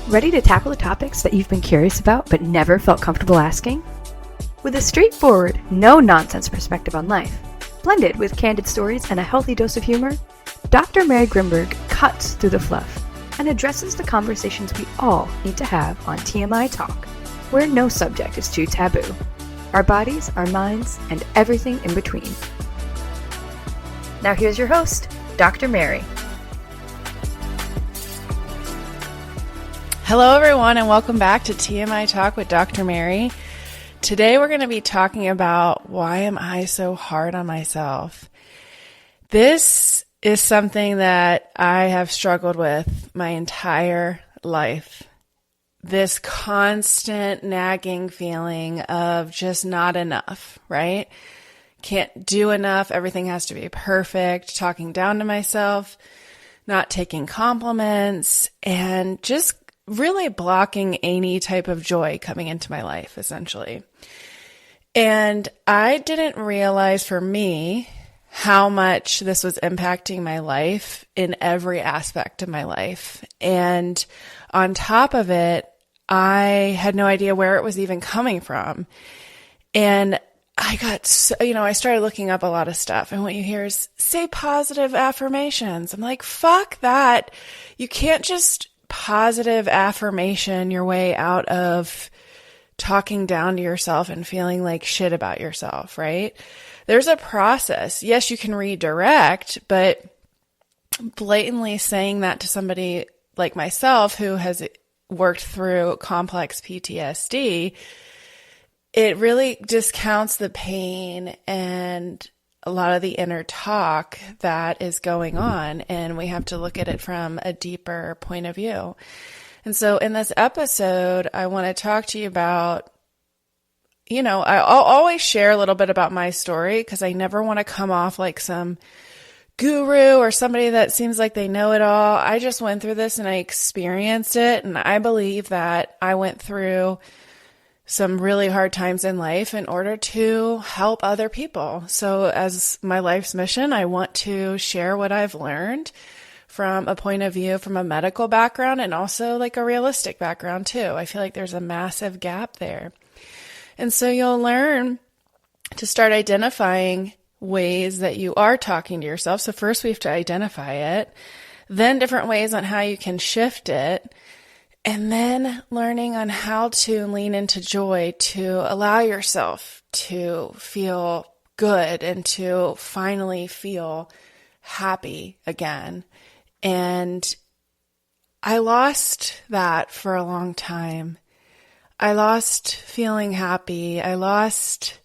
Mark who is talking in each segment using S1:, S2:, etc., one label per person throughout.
S1: Ready to tackle the topics that you've been curious about but never felt comfortable asking? With a straightforward, no-nonsense perspective on life, blended with candid stories and a healthy dose of humor, Dr. Mary Grimberg cuts through the fluff and addresses the conversations we all need to have on TMI Talk, where no subject is too taboo. Our bodies, our minds, and everything in between. Now here's your host, Dr. Mary.
S2: Hello everyone and welcome back to TMI Talk with Dr. Mary. Today we're going to be talking about why am I so hard on myself? This is something that I have struggled with my entire life. This constant nagging feeling of just not enough, right? Can't do enough. Everything has to be perfect. Talking down to myself, not taking compliments, and just really blocking any type of joy coming into my life, essentially. And I didn't realize for me how much this was impacting my life in every aspect of my life. And on top of it, I had no idea where it was even coming from. And I got so, I started looking up a lot of stuff, and what you hear is say positive affirmations. I'm like, fuck that. You can't just positive affirmation your way out of talking down to yourself and feeling like shit about yourself, right? There's a process. Yes, you can redirect, but blatantly saying that to somebody like myself who has worked through complex PTSD, it really discounts the pain and a lot of the inner talk that is going on, and we have to look at it from a deeper point of view. And so in this episode, I want to talk to you about, I'll always share a little bit about my story because I never want to come off like some guru or somebody that seems like they know it all. I just went through this and I experienced it, and I believe that I went through some really hard times in life in order to help other people. So as my life's mission, I want to share what I've learned from a point of view from a medical background and also like a realistic background too. I feel like there's a massive gap there. And so you'll learn to start identifying ways that you are talking to yourself. So first we have to identify it, then different ways on how you can shift it, and then learning on how to lean into joy to allow yourself to feel good and to finally feel happy again. And I lost that for a long time. I lost feeling happy. I lost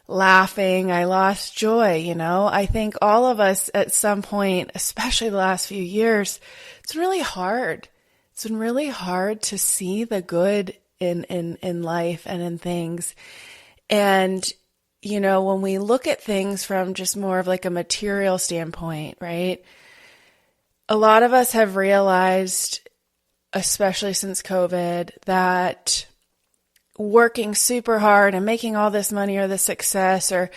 S2: laughing. I lost joy. I think all of us at some point, especially the last few years, it's really hard. It's been really hard to see the good in life and in things. And, when we look at things from just more of like a material standpoint, right? A lot of us have realized, especially since COVID, that working super hard and making all this money or this success or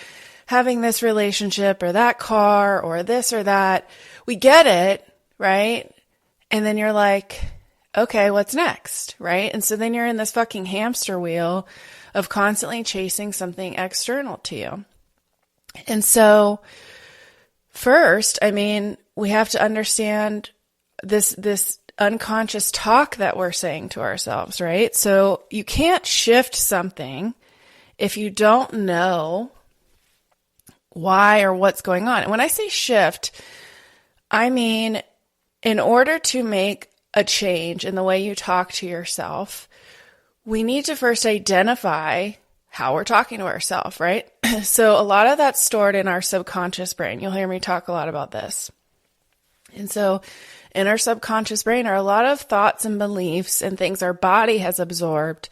S2: having this relationship or that car or this or that, we get it, right? And then you're like, okay, what's next, right? And so then you're in this fucking hamster wheel of constantly chasing something external to you. And so first, we have to understand this unconscious talk that we're saying to ourselves, right? So you can't shift something if you don't know why or what's going on. And when I say shift, I mean, in order to make a change in the way you talk to yourself, we need to first identify how we're talking to ourselves, right? So a lot of that's stored in our subconscious brain. You'll hear me talk a lot about this. And so in our subconscious brain are a lot of thoughts and beliefs and things our body has absorbed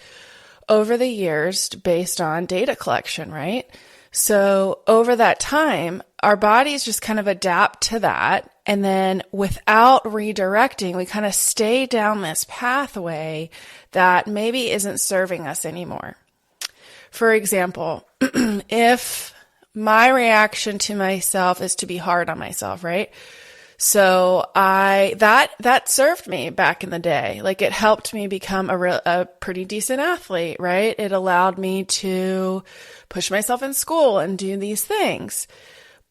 S2: over the years based on data collection, right? So over that time, our bodies just kind of adapt to that. And then without redirecting, we kind of stay down this pathway that maybe isn't serving us anymore. For example, if my reaction to myself is to be hard on myself, right? So that served me back in the day. Like, it helped me become a pretty decent athlete, right? It allowed me to push myself in school and do these things.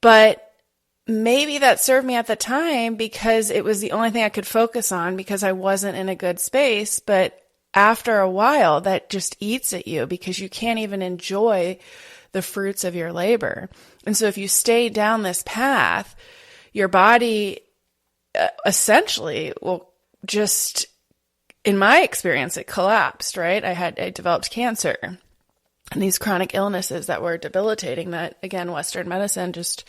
S2: But maybe that served me at the time because it was the only thing I could focus on because I wasn't in a good space. But after a while, that just eats at you because you can't even enjoy the fruits of your labor. And so if you stay down this path, your body essentially will just, in my experience, it collapsed, right? I developed cancer and these chronic illnesses that were debilitating that, again, Western medicine just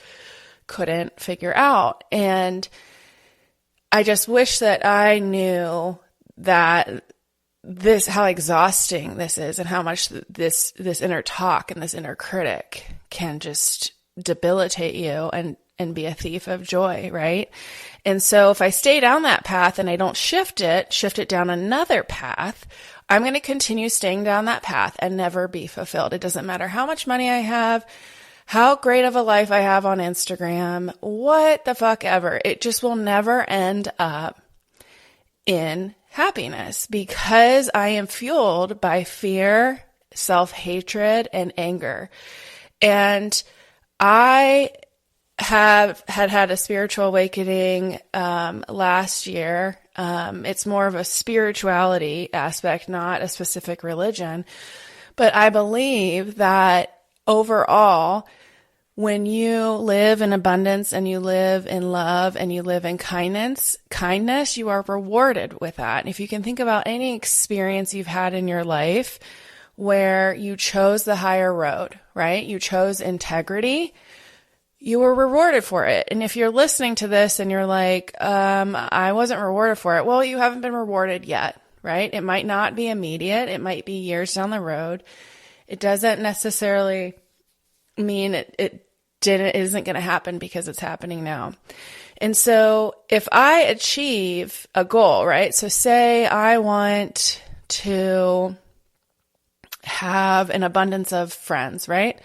S2: couldn't figure out. And I just wish that I knew that how exhausting this is and how much this inner talk and this inner critic can just debilitate you and be a thief of joy, right? And so if I stay down that path and I don't shift it down another path, I'm going to continue staying down that path and never be fulfilled. It doesn't matter how much money I have, how great of a life I have on Instagram, what the fuck ever. It just will never end up in happiness because I am fueled by fear, self-hatred, and anger. And I had a spiritual awakening last year. It's more of a spirituality aspect, not a specific religion. But I believe that overall, when you live in abundance and you live in love and you live in kindness, you are rewarded with that. And if you can think about any experience you've had in your life where you chose the higher road, right? You chose integrity, you were rewarded for it. And if you're listening to this and you're like, I wasn't rewarded for it, well, you haven't been rewarded yet, right? It might not be immediate. It might be years down the road. It doesn't necessarily mean it isn't going to happen because it's happening now. And so if I achieve a goal, right? So say I want to have an abundance of friends, right?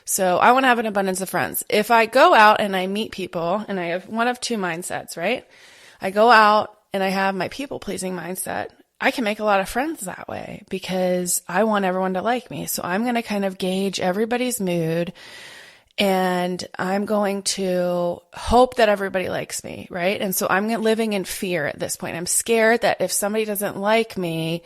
S2: So I want to have an abundance of friends. If I go out and I meet people, and I have one of two mindsets, right? I go out and I have my people-pleasing mindset. I can make a lot of friends that way because I want everyone to like me. So I'm going to kind of gauge everybody's mood and I'm going to hope that everybody likes me, right? And so I'm living in fear at this point. I'm scared that if somebody doesn't like me,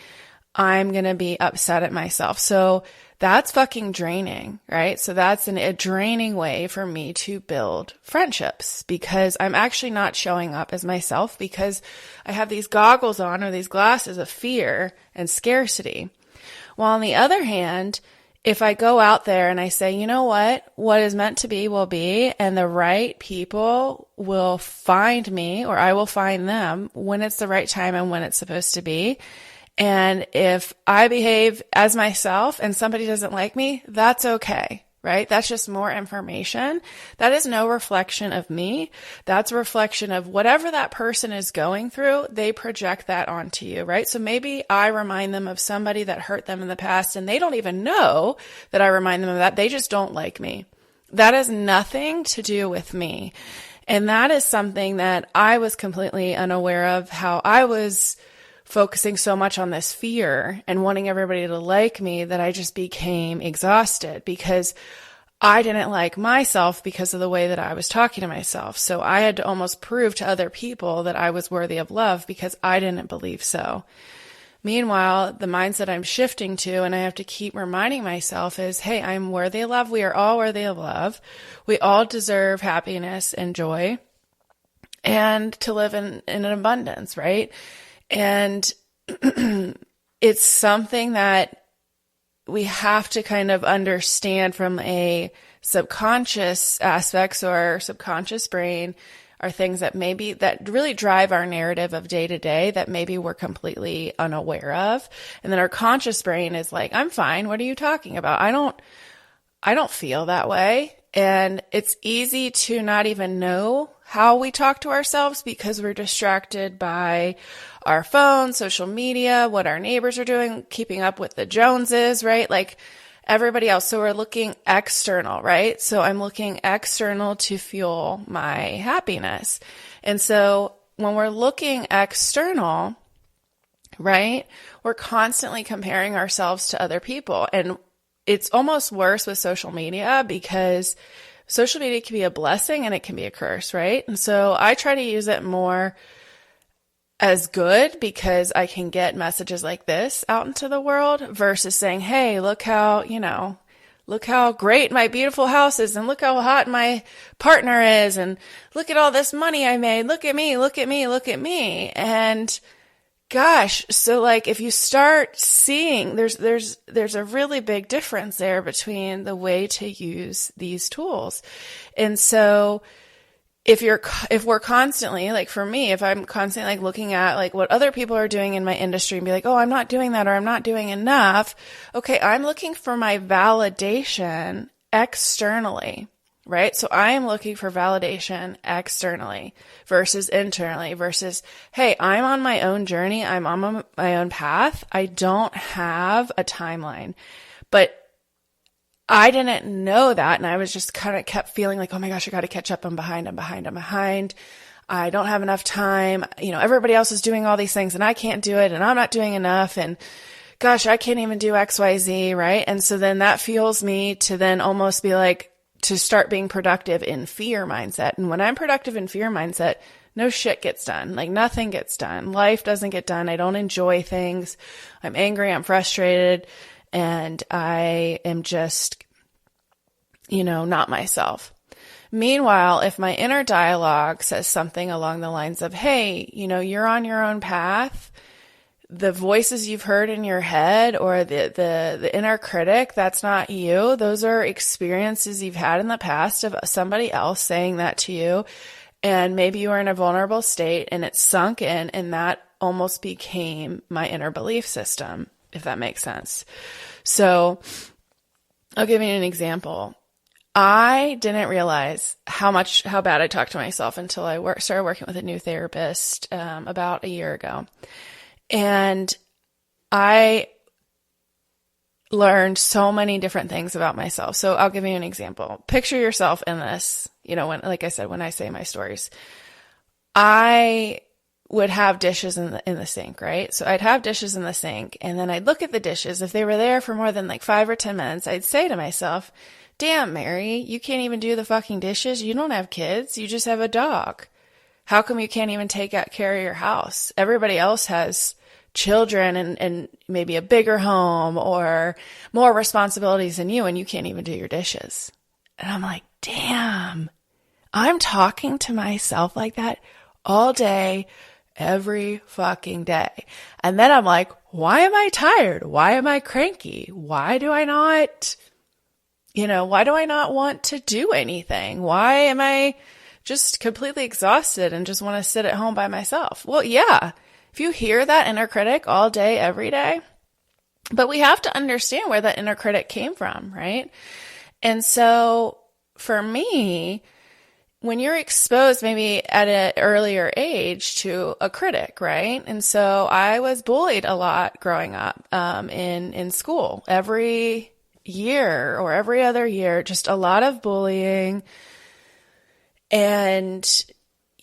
S2: I'm going to be upset at myself. So that's fucking draining, right? So that's a draining way for me to build friendships because I'm actually not showing up as myself because I have these goggles on or these glasses of fear and scarcity. While on the other hand, if I go out there and I say, you know what is meant to be will be, and the right people will find me or I will find them when it's the right time and when it's supposed to be. And if I behave as myself and somebody doesn't like me, that's okay, right? That's just more information. That is no reflection of me. That's a reflection of whatever that person is going through. They project that onto you, right? So maybe I remind them of somebody that hurt them in the past and they don't even know that I remind them of that. They just don't like me. That has nothing to do with me. And that is something that I was completely unaware of, how I was focusing so much on this fear and wanting everybody to like me that I just became exhausted because I didn't like myself because of the way that I was talking to myself. So I had to almost prove to other people that I was worthy of love because I didn't believe so. Meanwhile, the mindset I'm shifting to, and I have to keep reminding myself, is, hey, I'm worthy of love. We are all worthy of love. We all deserve happiness and joy and to live in an abundance, right? And it's something that we have to kind of understand from a subconscious aspects, or our subconscious brain are things that really drive our narrative of day to day that maybe we're completely unaware of. And then our conscious brain is like, I'm fine. What are you talking about? I don't feel that way. And it's easy to not even know how we talk to ourselves because we're distracted by our phone, social media, what our neighbors are doing, keeping up with the Joneses, right? Like everybody else. So we're looking external, right? So I'm looking external to fuel my happiness. And so when we're looking external, right, we're constantly comparing ourselves to other people. And it's almost worse with social media because social media can be a blessing and it can be a curse, right? And so I try to use it more as good because I can get messages like this out into the world versus saying, hey, look how great my beautiful house is and look how hot my partner is and look at all this money I made. Look at me, look at me, look at me. And gosh, so like if you start seeing there's a really big difference there between the way to use these tools. And so if we're constantly, like for me, if I'm constantly like looking at like what other people are doing in my industry and be like, oh, I'm not doing that or I'm not doing enough. Okay, I'm looking for my validation externally, right? So I am looking for validation externally versus internally versus, hey, I'm on my own journey. I'm on my own path. I don't have a timeline, but I didn't know that. And I was just kind of kept feeling like, oh my gosh, I got to catch up. I'm behind. I don't have enough time. Everybody else is doing all these things and I can't do it and I'm not doing enough. And gosh, I can't even do X, Y, Z. Right. And so then that fuels me to then almost be like, to start being productive in fear mindset. And when I'm productive in fear mindset, no shit gets done. Like nothing gets done. Life doesn't get done. I don't enjoy things. I'm angry. I'm frustrated. And I am just, not myself. Meanwhile, if my inner dialogue says something along the lines of, hey, you're on your own path, the voices you've heard in your head or the inner critic, that's not you. Those are experiences you've had in the past of somebody else saying that to you. And maybe you were in a vulnerable state and it sunk in and that almost became my inner belief system, if that makes sense. So I'll give you an example. I didn't realize how bad I talked to myself until I started working with a new therapist about a year ago. And I learned so many different things about myself. So I'll give you an example. Picture yourself in this, when, like I said, when I say my stories, I would have dishes in the sink, right? So I'd have dishes in the sink and then I'd look at the dishes. If they were there for more than like 5 or 10 minutes, I'd say to myself, damn, Mary, you can't even do the fucking dishes. You don't have kids. You just have a dog. How come you can't even take care of your house? Everybody else has children and maybe a bigger home or more responsibilities than you, and you can't even do your dishes. And I'm like, damn, I'm talking to myself like that all day, every fucking day. And then I'm like, why am I tired? Why am I cranky? Why do I not want to do anything? Why am I just completely exhausted and just want to sit at home by myself? Well, yeah, if you hear that inner critic all day, every day, but we have to understand where that inner critic came from, right? And so for me, when you're exposed maybe at an earlier age to a critic, right? And so I was bullied a lot growing up in school. Every year or every other year, just a lot of bullying and,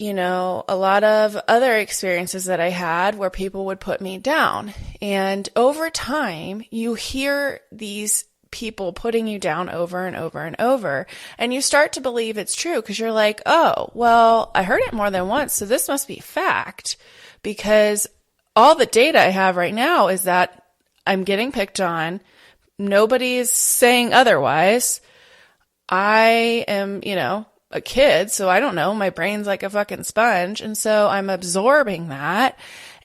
S2: a lot of other experiences that I had where people would put me down. And over time, you hear these people putting you down over and over and over, and you start to believe it's true because you're like, oh, well, I heard it more than once, so this must be fact because all the data I have right now is that I'm getting picked on. Nobody's saying otherwise. I am, a kid, so I don't know. My brain's like a fucking sponge. And so I'm absorbing that.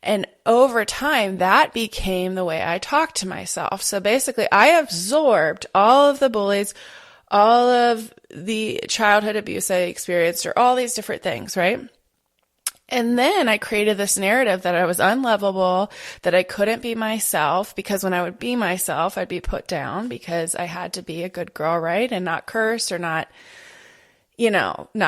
S2: And over time, that became the way I talked to myself. So basically, I absorbed all of the bullies, all of the childhood abuse I experienced, or all these different things, right? And then I created this narrative that I was unlovable, that I couldn't be myself, because when I would be myself, I'd be put down because I had to be a good girl, right? And not curse or not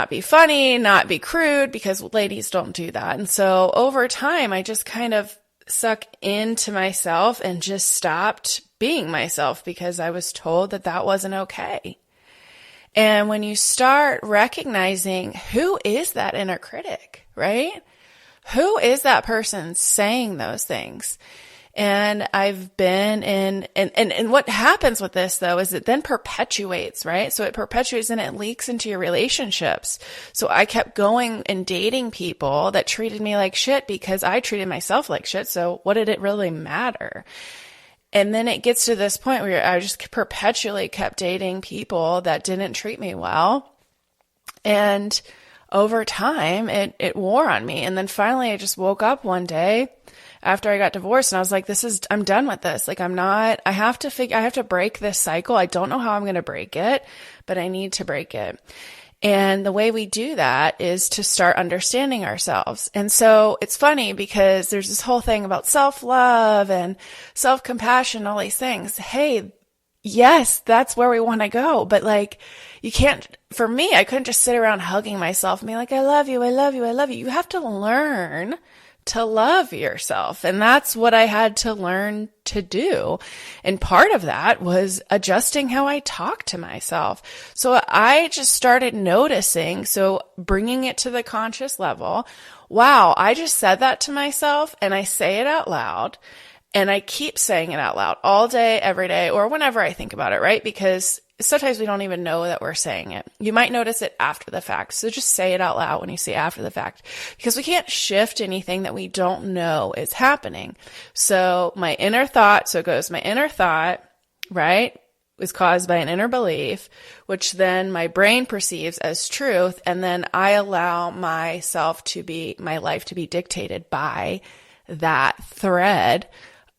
S2: be funny, not be crude, because ladies don't do that. And so over time, I just kind of suck into myself and just stopped being myself because I was told that that wasn't okay. And when you start recognizing who is that inner critic, right? Who is that person saying those things? And I've been in, and what happens with this though is it then perpetuates, right? So it perpetuates and it leaks into your relationships. So I kept going and dating people that treated me like shit because I treated myself like shit. So what did it really matter? And then it gets to this point where I just perpetually kept dating people that didn't treat me well. And over time, it wore on me. And then finally I just woke up one day after I got divorced and I was like, I'm done with this. Like I have to break this cycle. I don't know how I'm going to break it, but I need to break it. And the way we do that is to start understanding ourselves. And so it's funny because there's this whole thing about self-love and self-compassion, all these things. Hey, yes, that's where we want to go. But like, you can't, for me, I couldn't just sit around hugging myself and be like, I love you, I love you, I love you. You have to learn to love yourself. And that's what I had to learn to do. And part of that was adjusting how I talk to myself. So I just started noticing, so bringing it to the conscious level. Wow, I just said that to myself and I say it out loud. And I keep saying it out loud all day, every day, or whenever I think about it, right? Because sometimes we don't even know that we're saying it. You might notice it after the fact. So just say it out loud when you say after the fact, because we can't shift anything that we don't know is happening. So my inner thought, so it goes, my inner thought, right, is caused by an inner belief, which then my brain perceives as truth. And then I allow my life to be dictated by that thread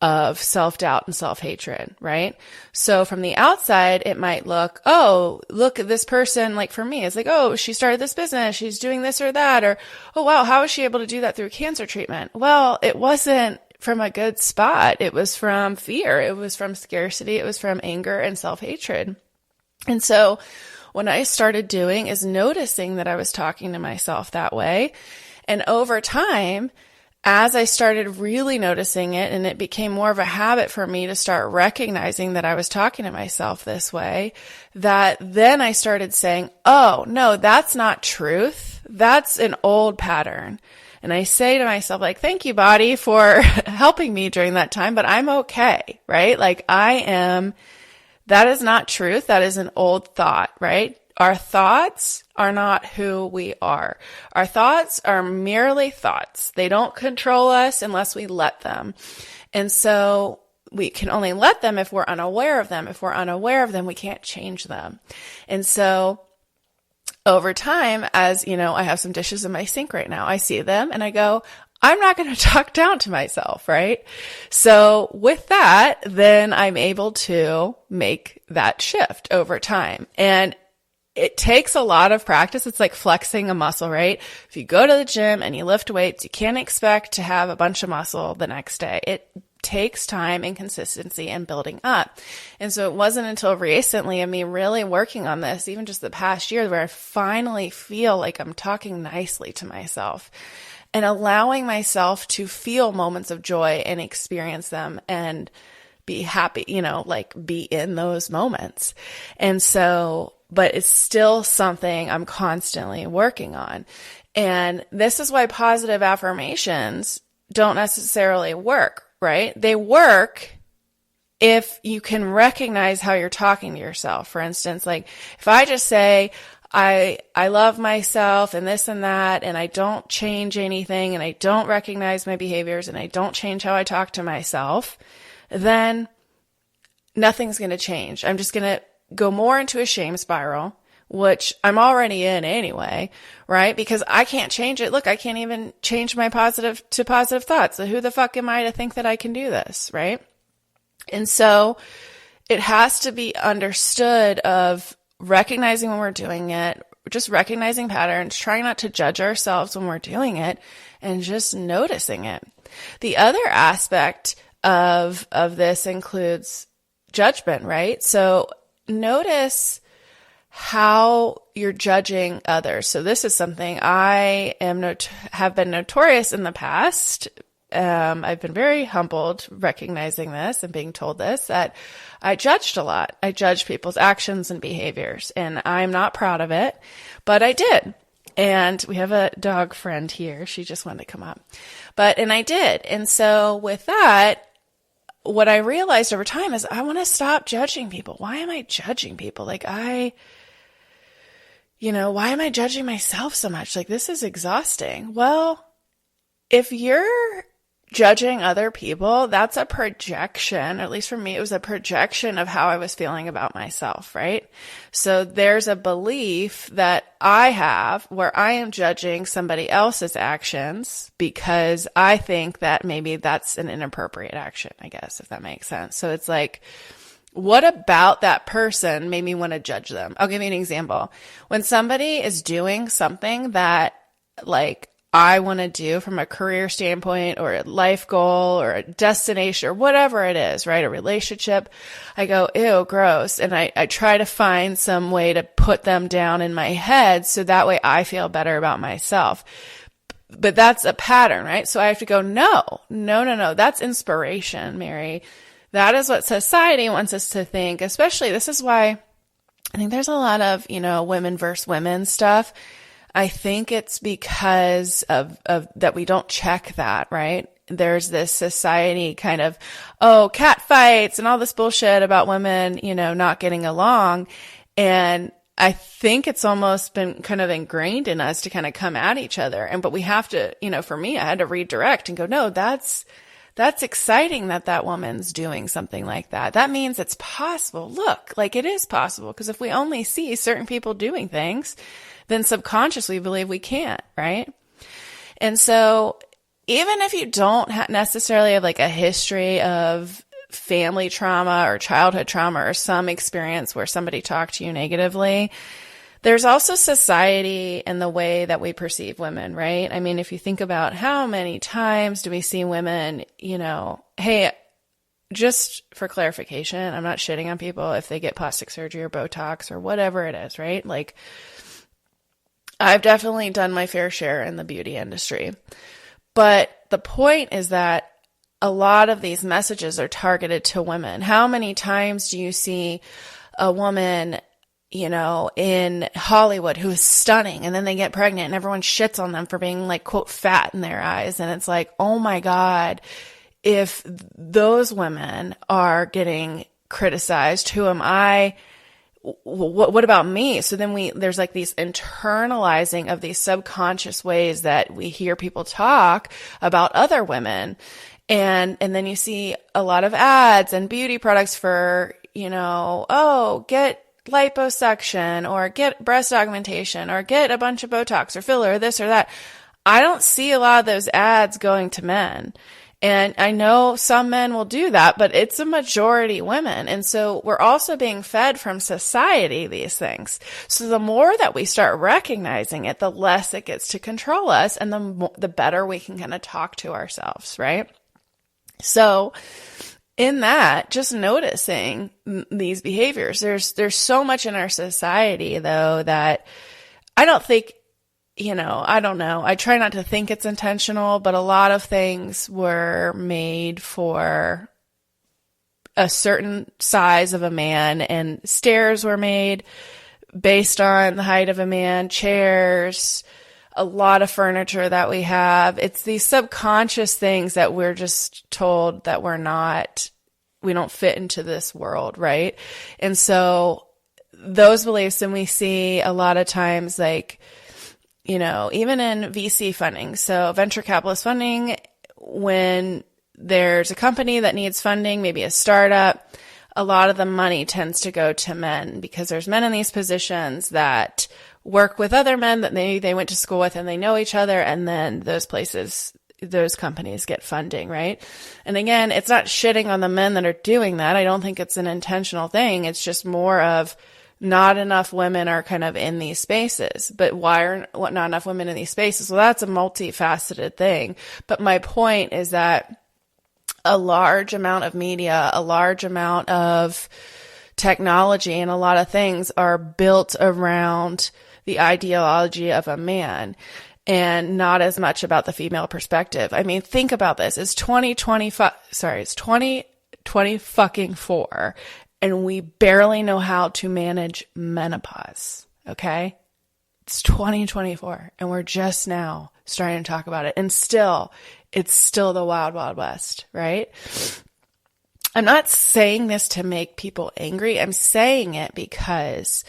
S2: of self-doubt and self-hatred, right? So from the outside, it might look at this person, like for me, it's like, oh, she started this business, she's doing this or that, or, oh, wow, how was she able to do that through cancer treatment? Well, it wasn't from a good spot. It was from fear. It was from scarcity. It was from anger and self-hatred. And so what I started doing is noticing that I was talking to myself that way. And over time, as I started really noticing it and it became more of a habit for me to start recognizing that I was talking to myself this way, that then I started saying, oh, no, that's not truth. That's an old pattern. And I say to myself, like, thank you, body, for helping me during that time, but I'm okay, right? Like that is not truth. That is an old thought, right? Our thoughts are not who we are. Our thoughts are merely thoughts. They don't control us unless we let them. And so we can only let them if we're unaware of them. If we're unaware of them, we can't change them. And so over time, as you know, I have some dishes in my sink right now. I see them and I go, I'm not going to talk down to myself, right? So with that, then I'm able to make that shift over time. And it takes a lot of practice. It's like flexing a muscle, right? If you go to the gym and you lift weights, you can't expect to have a bunch of muscle the next day. It takes time and consistency and building up. And so it wasn't until recently of me really working on this, even just the past year, where I finally feel like I'm talking nicely to myself and allowing myself to feel moments of joy and experience them and be happy, like be in those moments. And so, but it's still something I'm constantly working on. And this is why positive affirmations don't necessarily work, right? They work if you can recognize how you're talking to yourself. For instance, like if I just say, I love myself and this and that, and I don't change anything, and I don't recognize my behaviors, and I don't change how I talk to myself, then nothing's going to change. I'm just going to go more into a shame spiral, which I'm already in anyway, right? Because I can't change it. Look, I can't even change my positive thoughts. So who the fuck am I to think that I can do this, right? And so it has to be understood of recognizing when we're doing it, just recognizing patterns, trying not to judge ourselves when we're doing it, and just noticing it. The other aspect of this includes judgment, right? So notice how you're judging others. So this is something I have been notorious in the past I've been very humbled recognizing this and being told this, that I judged a lot. I judged people's actions and behaviors, and I'm not proud of it, but I did. And we have a dog friend here. She just wanted to come up. And I did. And so with that, what I realized over time is I want to stop judging people. Why am I judging people? Why am I judging myself so much? This is exhausting. Well, if you're judging other people, that's a projection, at least for me, it was a projection of how I was feeling about myself, right? So there's a belief that I have where I am judging somebody else's actions because I think that maybe that's an inappropriate action, I guess, if that makes sense. So it's what about that person made me want to judge them? I'll give you an example. When somebody is doing something that I want to do from a career standpoint or a life goal or a destination or whatever it is, right? A relationship. I go, ew, gross. And I try to find some way to put them down in my head so that way I feel better about myself. But that's a pattern, right? So I have to go, no. That's inspiration, Mary. That is what society wants us to think, especially this is why I think there's a lot of, women versus women stuff. I think it's because of that we don't check that, right? There's this society kind of, cat fights and all this bullshit about women, not getting along. And I think it's almost been kind of ingrained in us to kind of come at each other. But we have to, for me, I had to redirect and go, no, that's exciting that woman's doing something like that. That means it's possible. Look, it is possible. Because if we only see certain people doing things, then subconsciously believe we can't, right? And so even if you don't necessarily have a history of family trauma or childhood trauma or some experience where somebody talked to you negatively, there's also society and the way that we perceive women, right? I mean, if you think about how many times do we see women, hey, just for clarification, I'm not shitting on people if they get plastic surgery or Botox or whatever it is, right? I've definitely done my fair share in the beauty industry. But the point is that a lot of these messages are targeted to women. How many times do you see a woman, in Hollywood who is stunning and then they get pregnant and everyone shits on them for being quote, fat in their eyes. And it's oh my God, if those women are getting criticized, who am I? What about me? So then there's these internalizing of these subconscious ways that we hear people talk about other women. And then you see a lot of ads and beauty products for, get liposuction or get breast augmentation or get a bunch of Botox or filler or this or that. I don't see a lot of those ads going to men. And I know some men will do that, but it's a majority women. And so we're also being fed from society these things. So the more that we start recognizing it, the less it gets to control us and the better we can kind of talk to ourselves, right? So in that, just noticing these behaviors, there's so much in our society though that I don't think, I don't know. I try not to think it's intentional, but a lot of things were made for a certain size of a man, and stairs were made based on the height of a man, chairs, a lot of furniture that we have. It's these subconscious things that we're just told that we don't fit into this world, right? And so those beliefs, and we see a lot of times even in VC funding, so venture capitalist funding, when there's a company that needs funding, maybe a startup, a lot of the money tends to go to men because there's men in these positions that work with other men that they went to school with and they know each other, and then those companies get funding, right? And again, it's not shitting on the men that are doing that. I don't think it's an intentional thing. It's just more of not enough women are kind of in these spaces. But why are not enough women in these spaces? Well, that's a multifaceted thing. But my point is that a large amount of media, a large amount of technology, and a lot of things are built around the ideology of a man. and not as much about the female perspective. I mean, think about this. It's 2020 fucking 4, and we barely know how to manage menopause. Okay. It's 2024 and we're just now starting to talk about it. And still, it's still the wild, wild west, right? I'm not saying this to make people angry. I'm saying it because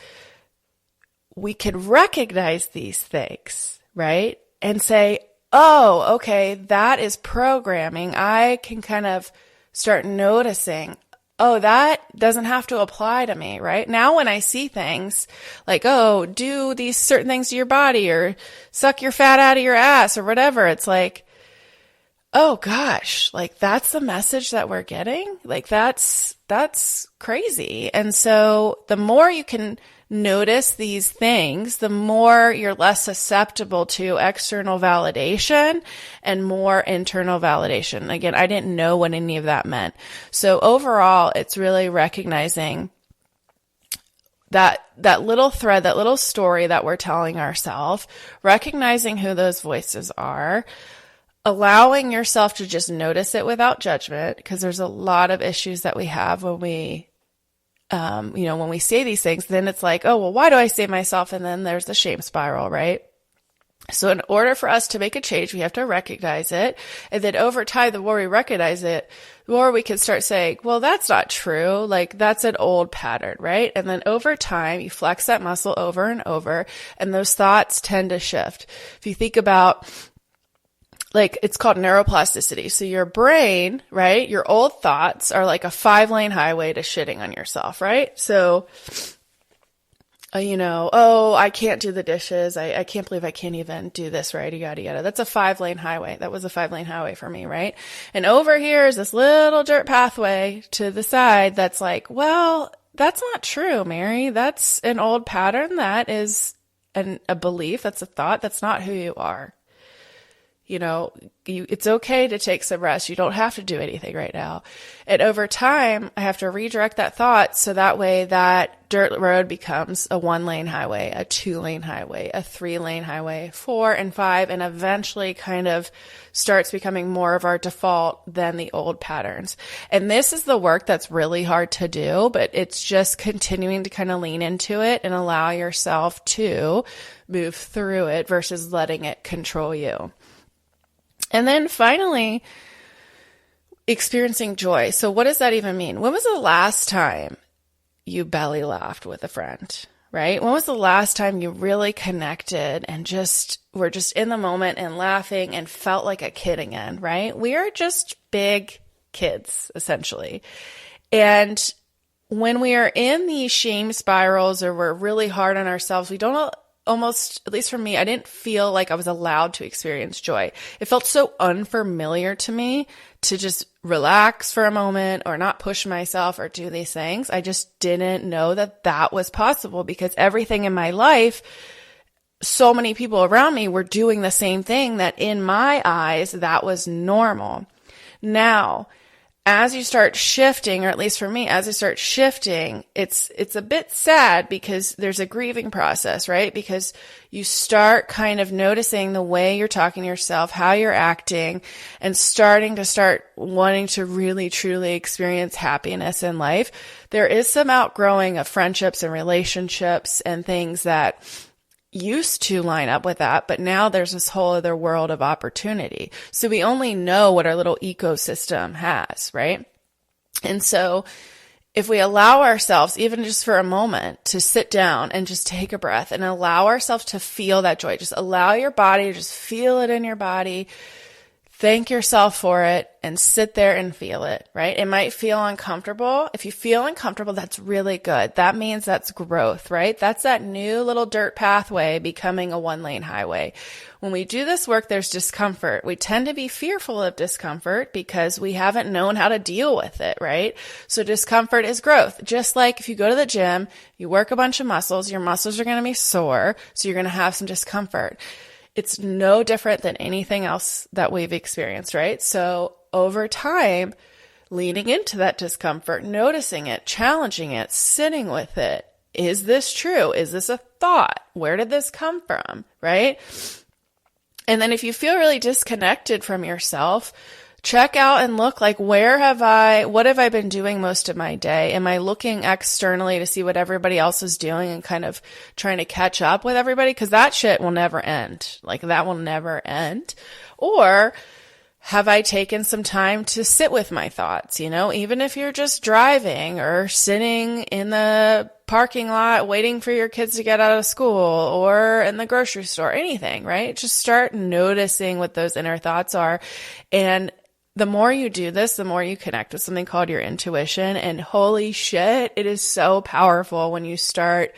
S2: we could recognize these things, right? And say, oh, okay, that is programming. I can kind of start noticing, oh, that doesn't have to apply to me, right? Now when I see things like, oh, do these certain things to your body or suck your fat out of your ass or whatever, it's like, oh gosh, like that's the message that we're getting. Like that's crazy. And so the more you can notice these things, the more you're less susceptible to external validation and more internal validation. Again, I didn't know what any of that meant. So overall, it's really recognizing that little thread, that little story that we're telling ourselves, recognizing who those voices are, allowing yourself to just notice it without judgment, because there's a lot of issues that we have when we when we say these things, then it's like, oh, well, why do I say myself? And then there's the shame spiral, right? So in order for us to make a change, we have to recognize it. And then over time, the more we recognize it, the more we can start saying, well, that's not true. Like that's an old pattern, right? And then over time, you flex that muscle over and over, and those thoughts tend to shift. If you think about, like, it's called neuroplasticity. So your brain, right, your old thoughts are like a 5-lane highway to shitting on yourself, right? So, oh, I can't do the dishes. I can't believe I can't even do this, right? Yada, yada. That's a 5-lane highway. That was a 5-lane highway for me, right? And over here is this little dirt pathway to the side that's like, well, that's not true, Mary. That's an old pattern. That is a belief. That's a thought. That's not who you are. It's okay to take some rest. You don't have to do anything right now. And over time, I have to redirect that thought so that way that dirt road becomes a 1-lane highway, a 2-lane highway, a 3-lane highway, 4 and 5, and eventually kind of starts becoming more of our default than the old patterns. And this is the work that's really hard to do, but it's just continuing to kind of lean into it and allow yourself to move through it versus letting it control you. And then finally, experiencing joy. So what does that even mean? When was the last time you belly laughed with a friend, right? When was the last time you really connected and were just in the moment and laughing and felt like a kid again, right? We are just big kids, essentially. And when we are in these shame spirals or we're really hard on ourselves, we don't almost, at least for me, I didn't feel like I was allowed to experience joy. It felt so unfamiliar to me to just relax for a moment or not push myself or do these things. I just didn't know that that was possible because everything in my life, so many people around me were doing the same thing that in my eyes, that was normal. Now, as you start shifting, or at least for me, as I start shifting, it's a bit sad because there's a grieving process, right? Because you start kind of noticing the way you're talking to yourself, how you're acting, and starting wanting to really, truly experience happiness in life. There is some outgrowing of friendships and relationships and things that used to line up with that, but now there's this whole other world of opportunity. So we only know what our little ecosystem has, right? And so if we allow ourselves, even just for a moment, to sit down and just take a breath and allow ourselves to feel that joy, just allow your body to just feel it in your body, thank yourself for it, and sit there and feel it, right? It might feel uncomfortable. If you feel uncomfortable, that's really good. That means that's growth, right? That's that new little dirt pathway becoming a 1-lane highway. When we do this work, there's discomfort. We tend to be fearful of discomfort because we haven't known how to deal with it, right? So discomfort is growth. Just like if you go to the gym, you work a bunch of muscles, your muscles are going to be sore, so you're going to have some discomfort. It's no different than anything else that we've experienced, right? So over time, leaning into that discomfort, noticing it, challenging it, sitting with it. Is this true? Is this a thought? Where did this come from, right? And then if you feel really disconnected from yourself, check out and look like, what have I been doing most of my day? Am I looking externally to see what everybody else is doing and kind of trying to catch up with everybody? Because that shit will never end. Like, that will never end. Or have I taken some time to sit with my thoughts? Even if you're just driving or sitting in the parking lot waiting for your kids to get out of school or in the grocery store, anything, right? Just start noticing what those inner thoughts are. And the more you do this, the more you connect with something called your intuition. And holy shit, it is so powerful when you start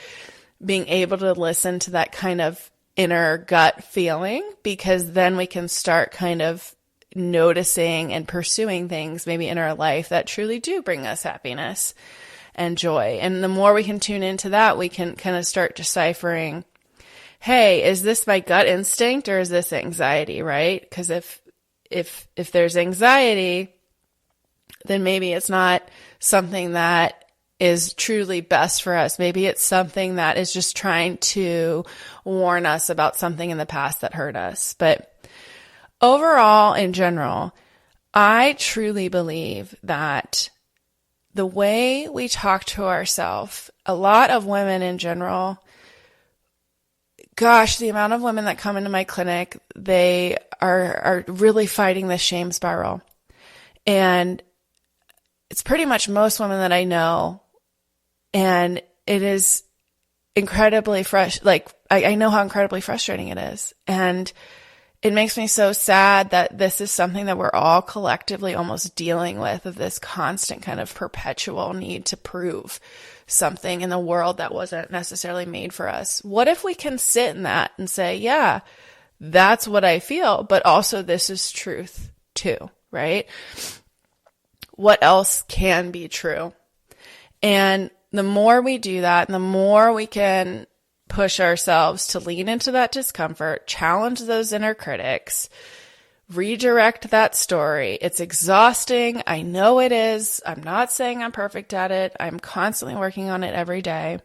S2: being able to listen to that kind of inner gut feeling, because then we can start kind of noticing and pursuing things maybe in our life that truly do bring us happiness and joy. And the more we can tune into that, we can kind of start deciphering, hey, is this my gut instinct or is this anxiety, right? Because if there's anxiety, then maybe it's not something that is truly best for us. Maybe it's something that is just trying to warn us about something in the past that hurt us. But overall, in general, I truly believe that the way we talk to ourselves, a lot of women in general, gosh, the amount of women that come into my clinic, they are really fighting this shame spiral. And it's pretty much most women that I know. And it is incredibly I know how incredibly frustrating it is. And it makes me so sad that this is something that we're all collectively almost dealing with, of this constant kind of perpetual need to prove something in the world that wasn't necessarily made for us. What if we can sit in that and say, yeah, that's what I feel, but also this is truth too, right? What else can be true? And the more we do that, the more we can push ourselves to lean into that discomfort, challenge those inner critics, redirect that story. It's exhausting. I know it is. I'm not saying I'm perfect at it. I'm constantly working on it every day.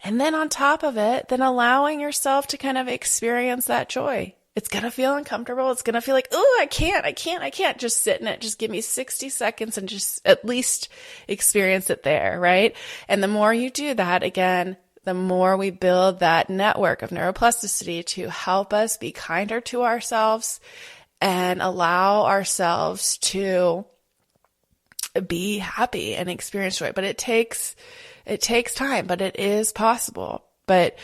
S2: And then on top of it, then allowing yourself to kind of experience that joy. It's going to feel uncomfortable. It's going to feel like, oh, I can't just sit in it. Just give me 60 seconds and just at least experience it there, right? And the more you do that, again, the more we build that network of neuroplasticity to help us be kinder to ourselves and allow ourselves to be happy and experience joy. But it takes time, but it is possible. But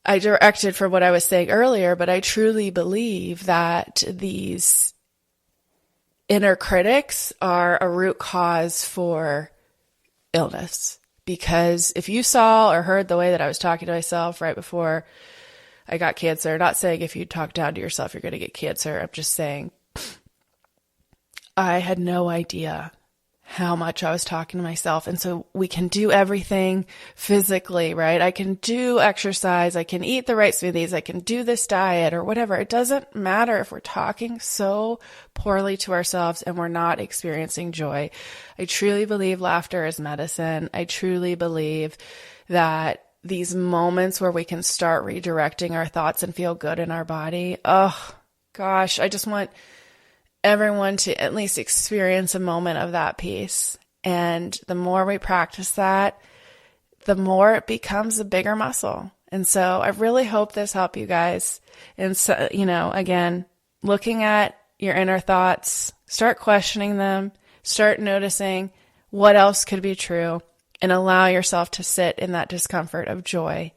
S2: I directed for what I was saying earlier, but I truly believe that these inner critics are a root cause for illness. Because if you saw or heard the way that I was talking to myself right before I got cancer, not saying if you talk down to yourself, you're going to get cancer. I'm just saying I had no idea how much I was talking to myself. And so we can do everything physically, right? I can do exercise. I can eat the right smoothies. I can do this diet or whatever. It doesn't matter if we're talking so poorly to ourselves and we're not experiencing joy. I truly believe laughter is medicine. I truly believe that these moments where we can start redirecting our thoughts and feel good in our body. Oh gosh, I just want everyone to at least experience a moment of that peace. And the more we practice that, the more it becomes a bigger muscle. And so I really hope this helped you guys. And so, again, looking at your inner thoughts, start questioning them, start noticing what else could be true, and allow yourself to sit in that discomfort of joy.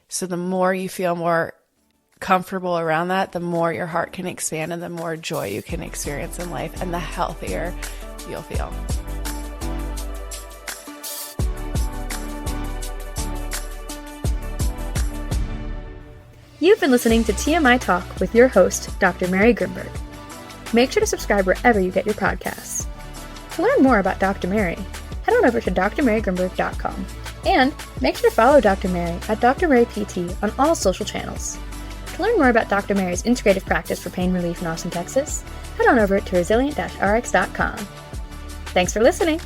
S2: So the more you feel more comfortable around that, the more your heart can expand and the more joy you can experience in life and the healthier you'll feel.
S1: You've been listening to TMI Talk with your host, Dr. Mary Grimberg. Make sure to subscribe wherever you get your podcasts. To learn more about Dr. Mary, head on over to drmarygrimberg.com and make sure to follow Dr. Mary at Dr. Mary PT on all social channels. To learn more about Dr. Mary's integrative practice for pain relief in Austin, Texas, head on over to resilient-rx.com. Thanks for listening.